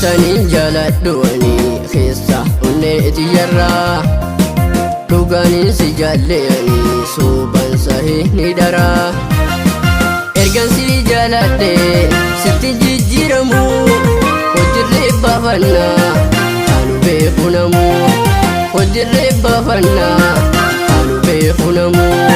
Yaatanii jaaladhuwanii keessa onneeti yarraa dhugaanii si jaalleeyanii suuban sahii ni dharaa ergan si jaaladhe sitti jijjiiramu hojirree baafannaa kaanu beeku namuu hojirree baafannaa kaanu beeku namuu.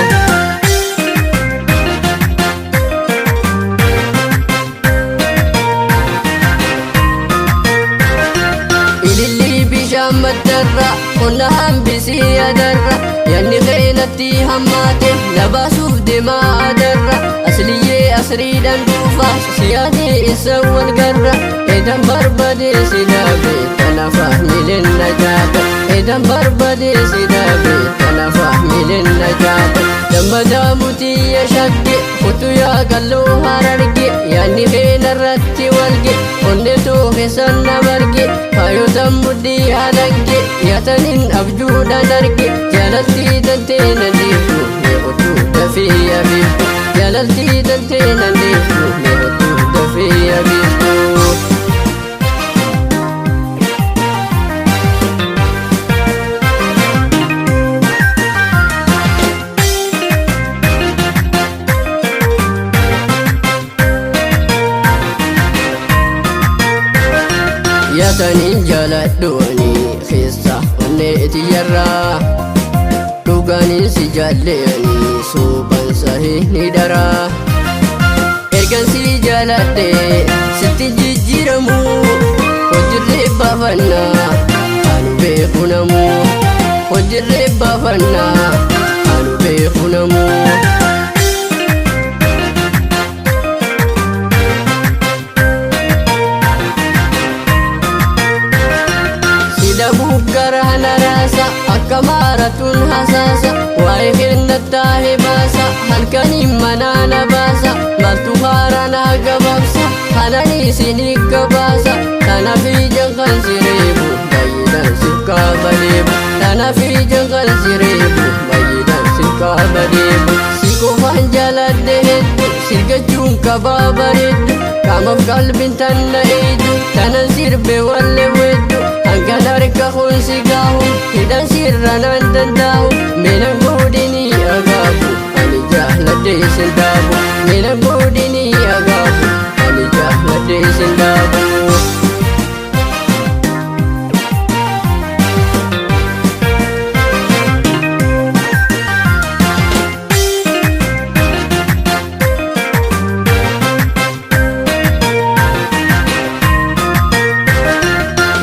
Madarra qonna hambisii adarra yaanni qeenatti hammaate labaasuuf deemaa adarra asliyyee asriidhaan dhuufa siyaadee isa wal garra edan barbadee si dhaabe kanafa miileen na jaabe edan barbadee si dhaabe kanafa miileen na jaabe dammadaa mutiyya shagge kutuyaa qalloo hararge yaanni qeenarratti walge onneetoo keessan na marge faayotan muddii halange yaatanin abjuudhaan arge jaalaltii dantee nan deefu meeqotuu dafee abeeftu jaalaltii dantee nan deefu meeqotuu dafee abeeftu. Yaatanii jaaladhuwanii keessa onneeti yarraa dhugaanii si jaalleeyanii suuban sahii ni dharaa ergan si jaaladhe sitti jijjiiramu hojirree baafannaa kaanu beeku namuu hojirree baafannaa kaanu beeku namuu. Gara naraasa akka maaratuun hasaasa waa'ee kennataa hibaasa halkanii manaa na baasa maaltu haaraa na gabaabsa hananii isinii gabaasa kanaaf ijaan kan sireebu baay'inaan sirkaa badeebu kanaaf ijaan kan sireebu baay'inaan sirkaa badeebu si qofaan jaaladhe hedduu sirgachuun qabaa bareeddu qaamaaf qalbiin tanna eeddu tanan sirbe wallee weddu hangan harka hunsi gaahu hidhan sirra nan danda'u miilan godhinii agaabu ani jaaladhe isin dhaabu miilan godhinii agaabu ani jaaladhe isin dhaabu.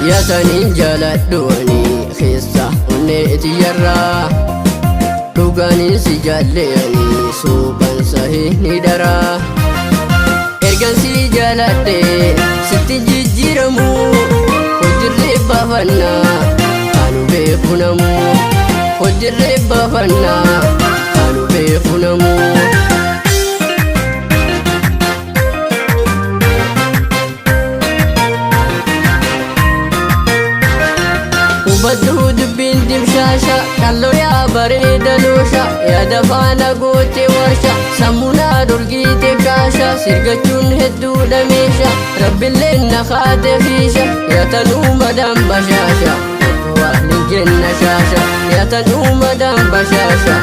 Yaatanii jaaladhuwanii keessa onneeti yarraa dhugaanii si jaalleeyanii suuban sahii ni dharaa ergan si jaaladhe sitti jijjiiramu hojirree baafannaa kaanu beeku namuu hojirree baafannaa kaanu beeku namuu. Baduu dubbiin dimshaasha kalloo yaa bareeda loosha yaada faana goote warsha sammuunaa dorgiite kaasha sirgachuun hedduudha meesha rabbillee na kaate fiisha yaatanuu madaan bashaasha waliin jenna shaasha yaatanuu madaan bashaasha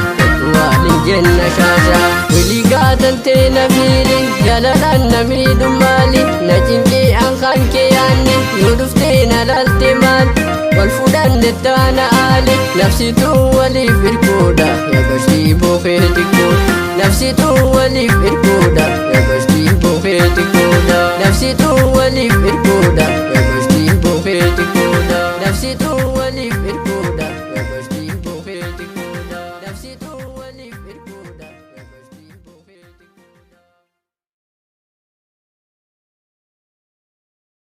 waliin jenna shaasha wilii gaatan ta'e na fiili jaalalaan na miidhu maali na cinqee ankaan kee yaanni yoo dhuftee na laalte maali wal fuudhanne taana aali nafsituu waliif irkoodha yabashtii bookee xiqqoodha nafsituu waliif irkoodha yabashtii bookee xiqqoodha nafsituu waliif irkoodha.